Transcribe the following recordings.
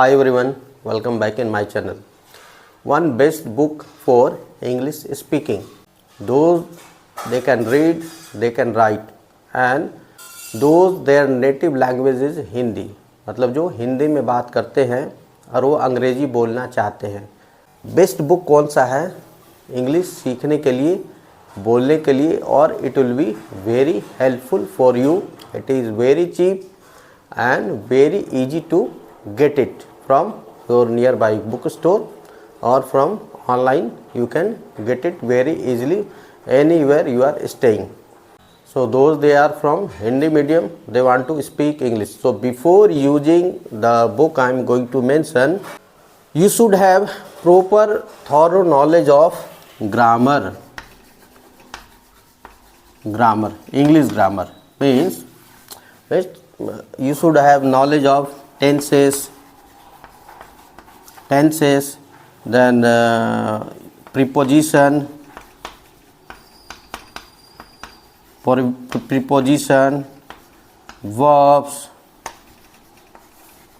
Hi everyone, welcome back in my channel. One best book for English speaking. Those they can read, they can write, and those their native language is Hindi. मतलब जो हिंदी में बात करते हैं और वो अंग्रेजी बोलना चाहते हैं. बेस्ट बुक कौन सा है इंग्लिश सीखने के लिए, बोलने के लिए, और it will be very helpful for you. It is very cheap and very easy to get it from your nearby bookstore or from online. You can get it very easily anywhere you are staying. So those they are from Hindi medium, they want to speak English. So before using the book I am going to mention, you should have proper thorough knowledge of grammar. English grammar means you should have knowledge of tenses, then preposition, verbs,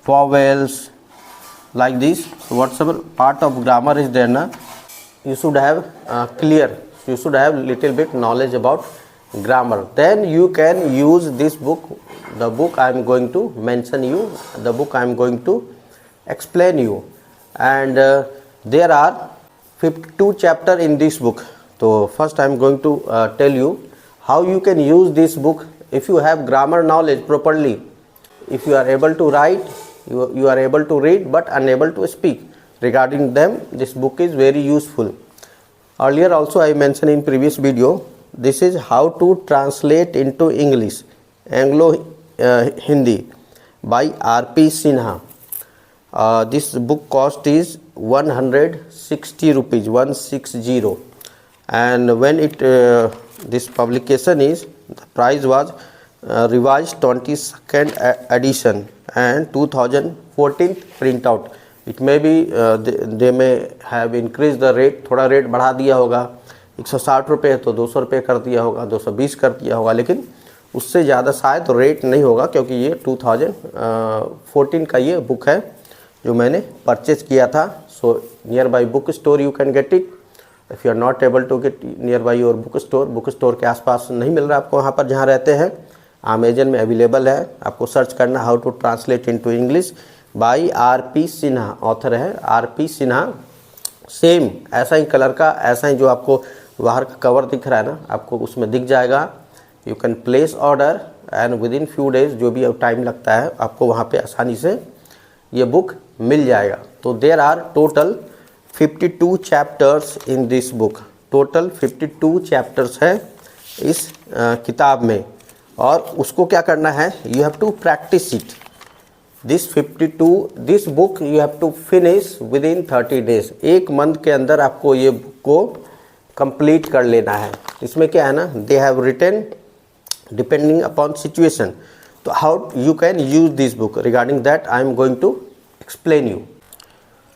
vowels, like this. So whatever part of grammar is there na, you should have clear. You should have little bit knowledge about grammar. Then you can use this book. The book I am going to mention you, the book I am going to explain you, and there are 52 chapters in this book. So first I am going to tell you how you can use this book. If you have grammar knowledge properly, if you are able to write, you are able to read but unable to speak, regarding them this book is very useful. Earlier also I mentioned in previous video, this is how to translate into English Anglo Hindi by R.P. Sinha. This book cost is 160 rupees, 160, and when it this publication is, the price was revised 22nd edition and 2014 printout. It may be they may have increased the rate, थोड़ा rate बढ़ा दिया होगा. 160 रुपये तो 200 रुपये कर दिया होगा, 220 कर दिया होगा, लेकिन उससे ज़्यादा शायद रेट नहीं होगा, क्योंकि ये 2014 का ये बुक है जो मैंने परचेज किया था. So nearby book store you can get it. If you are not able to get nearby your book store के आसपास नहीं मिल रहा आपको वहाँ पर जहाँ रहते हैं, अमेजन में अवेलेबल है. आपको सर्च करना how to translate into English by R.P. Sinha, author है R.P. सिन्हा. सेम ऐसा ही कलर का, ऐसा ही जो आपको बाहर का कवर दिख रहा है ना, आपको उसमें दिख जाएगा. You can place order and with in few days, जो भी टाइम लगता है आपको वहाँ पे आसानी से ये बुक मिल जाएगा. तो there are total 52 chapters in this book. Total 52 chapters है इस किताब में, और उसको क्या करना है, you have to practise it. This book you have to finish within 30 days. एक मंथ के अंदर आपको ये बुक को कंप्लीट कर लेना है. इसमें क्या है ना, they have written depending upon situation. So how you can use this book, regarding that I am going to explain you.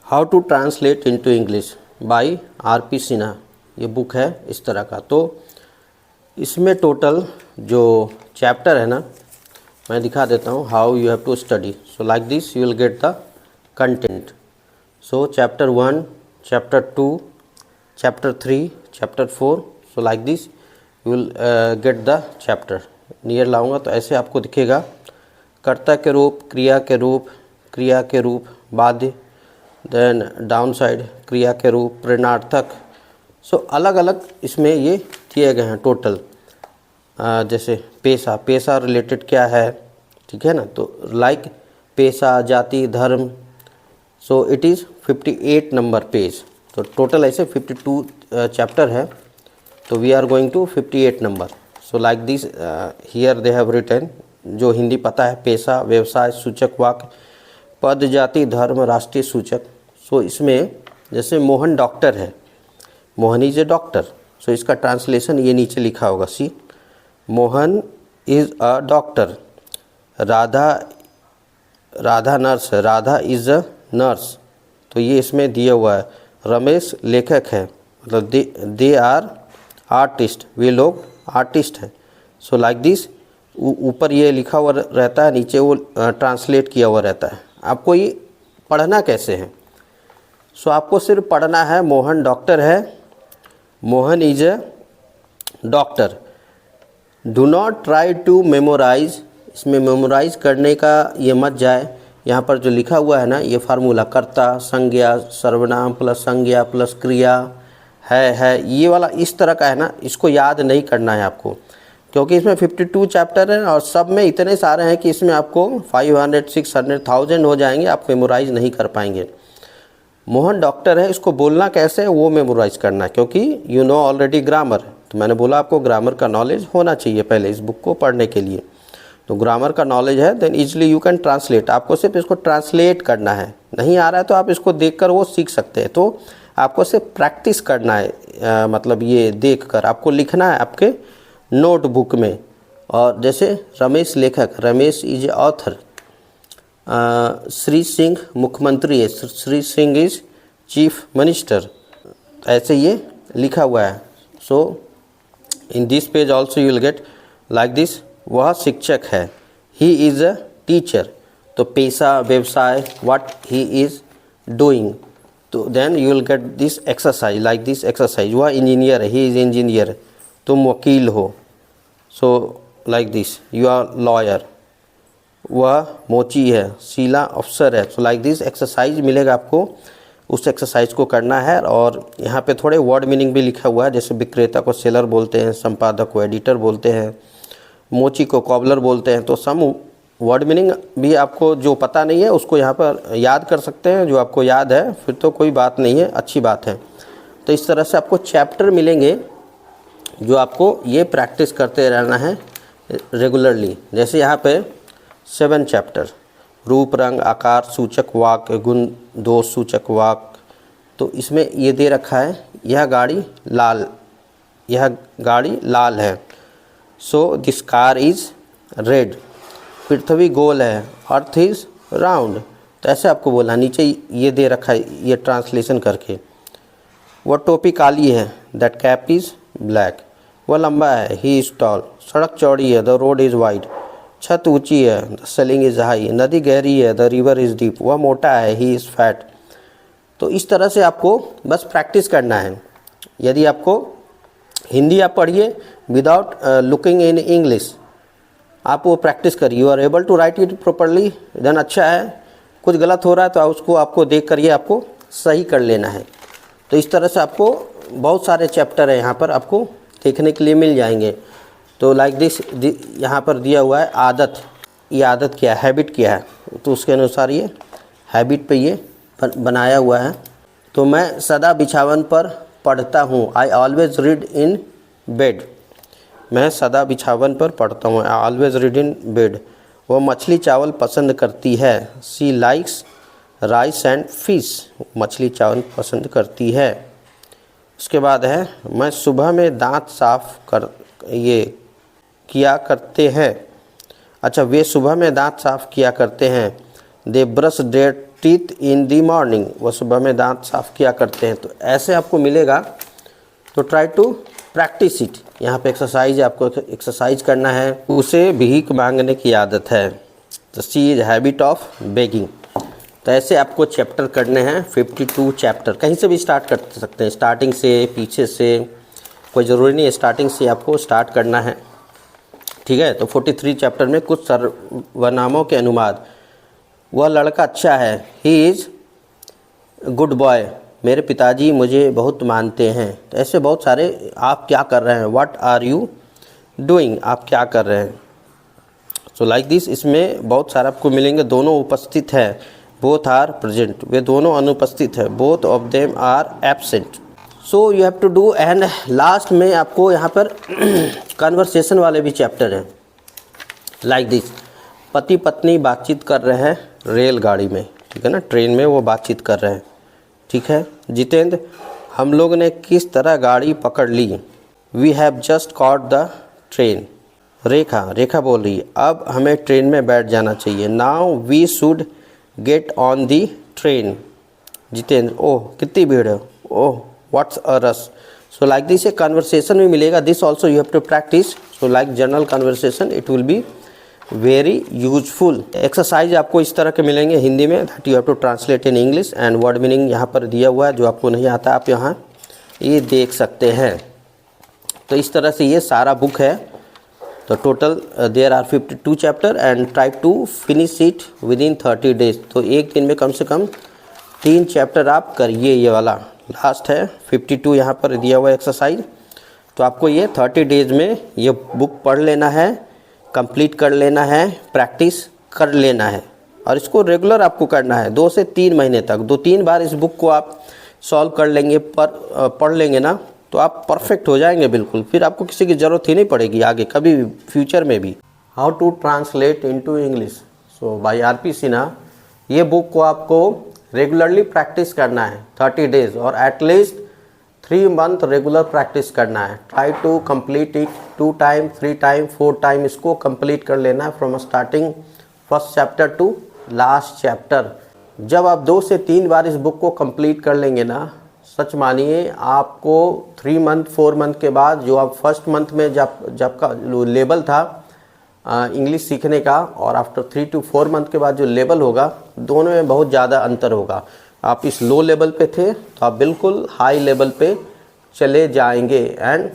How to translate into English by R.P. Sinha. ये book है इस तरह का. तो इसमें टोटल जो chapter है ना, मैं दिखा देता हूँ. How you have to study. So like this you will get the content. So chapter 1, chapter 2, chapter 3, chapter 4. So like this you will get the chapter. Near लाऊंगा तो ऐसे आपको दिखेगा. कर्ता के रूप, क्रिया के रूप, बाध्य, देन डाउन साइड क्रिया के रूप, प्रेरणार्थक. सो अलग अलग इसमें ये दिए गए हैं टोटल. जैसे पेशा रिलेटेड क्या है, ठीक है ना, तो लाइक पेशा, जाति, धर्म. So it is 58 number page. तो टोटल ऐसे 52 चैप्टर है. तो we are going to 58 number. So like this here they have written, जो हिंदी पता है, पेशा, व्यवसाय, सूचक वाक्य, पद, जाति, धर्म, राष्ट्रीय सूचक. सो इसमें जैसे मोहन डॉक्टर है, Mohan is a doctor. So इसका ट्रांसलेशन ये नीचे लिखा होगा. See, Mohan is a doctor. Radha nurse है, राधा इज़ अ नर्स. तो ये इसमें दिया हुआ है. रमेश लेखक है, मतलब दे आर आर्टिस्ट, वे लोग आर्टिस्ट हैं. सो लाइक दिस ऊपर ये लिखा हुआ रहता है, नीचे वो ट्रांसलेट किया हुआ रहता है. आपको ये पढ़ना कैसे है? सो आपको सिर्फ पढ़ना है मोहन डॉक्टर है, Mohan is a doctor. Do not try to memorise, इसमें मेमोराइज करने का ये मत जाए। यहाँ पर जो लिखा हुआ है ना, ये फार्मूला कर्ता संज्ञा सर्वनाम प्लस संज्ञा प्लस क्रिया है, ये वाला इस तरह का है ना, इसको याद नहीं करना है आपको, क्योंकि इसमें 52 चैप्टर हैं और सब में इतने सारे हैं कि इसमें आपको 500, 600, 1000 हो जाएंगे, आप मेमोराइज नहीं कर पाएंगे। मोहन डॉक्टर है, इसको बोलना कैसे है वो मेमोराइज करना है, क्योंकि यू नो ऑलरेडी ग्रामर। तो मैंने बोला आपको ग्रामर का नॉलेज होना चाहिए पहले इस बुक को पढ़ने के लिए। तो ग्रामर का नॉलेज है, then easily you can translate. आपको सिर्फ इसको ट्रांसलेट करना है, नहीं आ रहा है तो आप इसको देखकर वो सीख सकते हैं। तो आपको सिर्फ प्रैक्टिस करना है, मतलब ये देखकर आपको लिखना है आपके नोटबुक में। और जैसे रमेश लेखक, Ramesh is a author, Shri Singh मुख्यमंत्री है, Shri Singh is chief minister, ऐसे ये लिखा हुआ है। So in this page also you will get like this, वह शिक्षक है, ही इज़ अ टीचर। तो पेशा व्यवसाय, व्हाट ही इज़ डूइंग, तो then you will get this exercise like this exercise. वह इंजीनियर है, ही इज़ इंजीनियर, तुम वकील हो, so like this you are lawyer. वह मोची है, शीला अफसर है, सो लाइक दिस एक्सरसाइज मिलेगा आपको, उस एक्सरसाइज को करना है। और यहाँ पे थोड़े वर्ड मीनिंग भी लिखा हुआ है, जैसे विक्रेता को सेलर बोलते हैं, संपादक को एडिटर बोलते हैं, मोची को कॉबलर बोलते हैं। तो सम वर्ड मीनिंग भी आपको जो पता नहीं है उसको यहाँ पर याद कर सकते हैं, जो आपको याद है फिर तो कोई बात नहीं है, अच्छी बात है। तो इस तरह से आपको चैप्टर मिलेंगे जो आपको ये प्रैक्टिस करते रहना है रेगुलरली। जैसे यहाँ पे 7 चैप्टर, रूप रंग आकार सूचक वाक्य, गुण दोष सूचक वाक्य। तो इसमें ये दे रखा है, यह गाड़ी लाल है, so this car is red. पृथ्वी गोल है, अर्थ इज़ राउंड। तो ऐसे आपको बोलना, नीचे ये दे रखा है ये ट्रांसलेशन करके। वह टोपी काली है, दैट कैप इज़ ब्लैक। वह लंबा है, ही इज़ टॉल। सड़क चौड़ी है, द रोड इज़ वाइड। छत ऊंची है, द सीलिंग इज़ हाई। नदी गहरी है, द रिवर इज़ डीप। वह मोटा है, ही इज़ फैट। तो इस तरह से आपको बस प्रैक्टिस करना है। यदि आपको हिंदी आप पढ़िए विदाउट लुकिंग इन इंग्लिश, आप वो प्रैक्टिस करिए, you are able to write it properly, then अच्छा है। कुछ गलत हो रहा है तो उसको आपको देख करिए, आपको सही कर लेना है। तो इस तरह से आपको बहुत सारे चैप्टर है यहाँ पर आपको देखने के लिए मिल जाएंगे। तो लाइक दिस यहाँ पर दिया हुआ है आदत, ये आदत क्या है, हैबिट क्या है, तो उसके अनुसार ये हैबिट पे ये बनाया हुआ है। तो मैं सदा बिछावन पर पढ़ता हूँ, I always read in bed. मैं सदा बिछावन पर पढ़ता हूँ, I always read in bed. वह मछली चावल पसंद करती है, सी लाइक्स राइस एंड फिश। मछली चावल पसंद करती है। उसके बाद है, मैं सुबह में दांत साफ किया करते हैं। अच्छा, वे सुबह में दांत साफ किया करते हैं। They brush their teeth in the morning. वह सुबह में दांत साफ किया करते हैं। तो ऐसे आपको मिलेगा, तो ट्राई टू प्रैक्टिस इट। यहाँ पे एक्सरसाइज, आपको एक्सरसाइज करना है। उसे भीख मांगने की आदत है, तो सी इज हैबिट ऑफ बेगिंग। तो ऐसे आपको चैप्टर करने हैं, 52 चैप्टर। कहीं से भी स्टार्ट कर सकते हैं, स्टार्टिंग से, पीछे से, कोई ज़रूरी नहीं है, स्टार्टिंग से आपको स्टार्ट करना है, ठीक है। तो 43 चैप्टर में कुछ सर्वनामों के अनुवाद। वह लड़का अच्छा है, ही इज़ गुड बॉय। मेरे पिताजी मुझे बहुत मानते हैं। तो ऐसे बहुत सारे, आप क्या कर रहे हैं, व्हाट आर यू डूइंग, आप क्या कर रहे हैं। सो लाइक दिस, इसमें बहुत सारे आपको मिलेंगे। दोनों उपस्थित है, बोथ आर प्रेजेंट। वे दोनों अनुपस्थित है, both of them are absent. So you have to do. And last में आपको यहाँ पर कन्वर्सेशन वाले भी चैप्टर हैं, लाइक दिस। पति पत्नी बातचीत कर रहे हैं रेलगाड़ी में, ठीक है ना, ट्रेन में वो बातचीत कर रहे हैं, ठीक है। जितेंद्र, हम लोग ने किस तरह गाड़ी पकड़ ली, we have just caught the train. Rekha बोल रही है, अब हमें ट्रेन में बैठ जाना चाहिए, now we should get on the train. Jitendra, ओह कितनी भीड़ है, oh what's a rush. So like this, a conversation भी मिलेगा, this also you have to practice. So like general conversation, it will be very useful. Exercise आपको इस तरह के मिलेंगे हिंदी में, that you have to translate in English, and word meaning यहाँ पर दिया हुआ है, जो आपको नहीं आता आप यहाँ ये देख सकते हैं। तो इस तरह से ये सारा बुक है। तो total there are 52 chapter and try to finish it within 30 days. तो एक दिन में कम से कम 3 चैप्टर आप करिए। ये वाला लास्ट है 52 यहाँ पर दिया हुआ एक्सरसाइज। तो आपको ये 30 डेज में ये बुक पढ़ लेना है, कंप्लीट कर लेना है, प्रैक्टिस कर लेना है, और इसको रेगुलर आपको करना है 2 से 3 महीने तक। 2-3 बार इस बुक को आप सॉल्व कर लेंगे, पढ़ लेंगे ना, तो आप परफेक्ट हो जाएंगे बिल्कुल। फिर आपको किसी की ज़रूरत ही नहीं पड़ेगी आगे कभी भी, फ्यूचर में भी। How to translate into English, so by R P. Sinha. ये बुक को आपको रेगुलरली प्रैक्टिस करना है 30 डेज, और एटलीस्ट 3 मंथ रेगुलर प्रैक्टिस करना है। Try to complete it 2 time, 3 time, 4 time इसको कंप्लीट कर लेना है, from starting first chapter to last chapter. जब आप 2 से 3 बार इस बुक को कंप्लीट कर लेंगे ना, सच मानिए आपको 3 मंथ 4 मंथ के बाद, जो आप फर्स्ट मंथ में जब का लेवल था इंग्लिश सीखने का, और आफ्टर 3 to 4 मंथ के बाद जो लेवल होगा, दोनों में बहुत ज़्यादा अंतर होगा। आप इस लो लेवल पे थे तो आप बिल्कुल हाई लेवल पे चले जाएंगे, एंड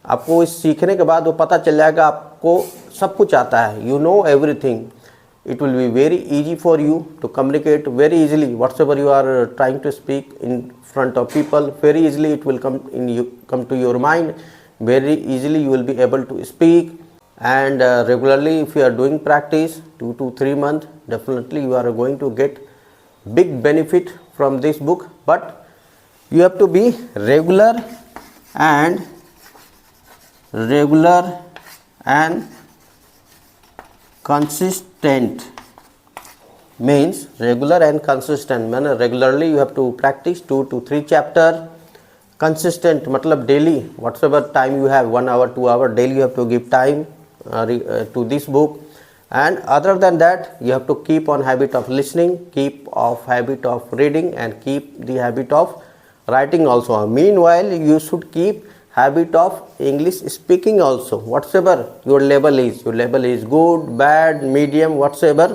आपको इस सीखने के बाद वो पता चल जाएगा आपको सब कुछ आता है, you know everything. It will be very easy for you to communicate very easily whatsoever you are trying to speak in front of people. Very easily it will come to your mind. Very easily you will be able to speak, and regularly if you are doing practice 2 to 3 months, definitely you are going to get big benefit from this book. But you have to be regular and consistent. Means regular and consistent, मैंने regularly you have to practice 2 to 3 chapter. Consistent मतलब daily, whatsoever time you have, 1 hour 2 hour daily you have to give time to this book. And other than that, you have to keep on habit of listening, keep of habit of reading, and keep the habit of writing also. Meanwhile, you should keep habit of English speaking also, whatsoever your level is good, bad, medium, whatsoever,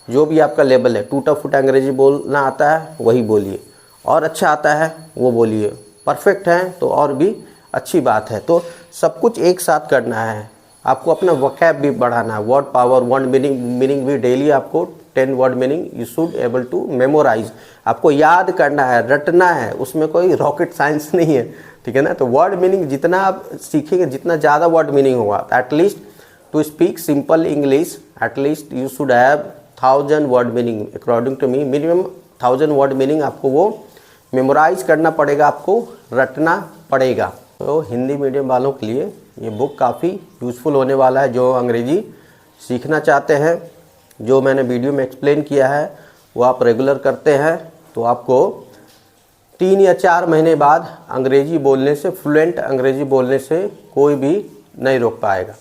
जो भी आपका level है। टूटा फूटा अंग्रेजी बोलना आता है वही बोलिए, और अच्छा आता है वो बोलिए, परफेक्ट है तो और भी अच्छी बात है। तो सब कुछ एक साथ करना है, आपको अपना वोकैब भी बढ़ाना है, वर्ड पावर, वर्ड मीनिंग भी डेली आपको 10 word meaning you should able to memorise. आपको याद करना है, रटना है, उसमें कोई रॉकेट साइंस नहीं है, ठीक है ना। तो वर्ड मीनिंग जितना आप सीखेंगे, जितना ज़्यादा वर्ड मीनिंग होगा, at least to speak simple English, at least you should have 1000 word meaning. According to me minimum 1000 word meaning आपको वो मेमोराइज करना पड़ेगा, आपको रटना पड़ेगा। तो हिंदी मीडियम वालों के लिए ये बुक काफ़ी यूज़फुल होने वाला है। जो अंग्रेजी सीखना चाहते हैं, जो मैंने वीडियो में एक्सप्लेन किया है वो आप रेगुलर करते हैं, तो आपको 3 या 4 महीने बाद अंग्रेजी बोलने से, फ्लुएंट अंग्रेजी बोलने से कोई भी नहीं रोक पाएगा।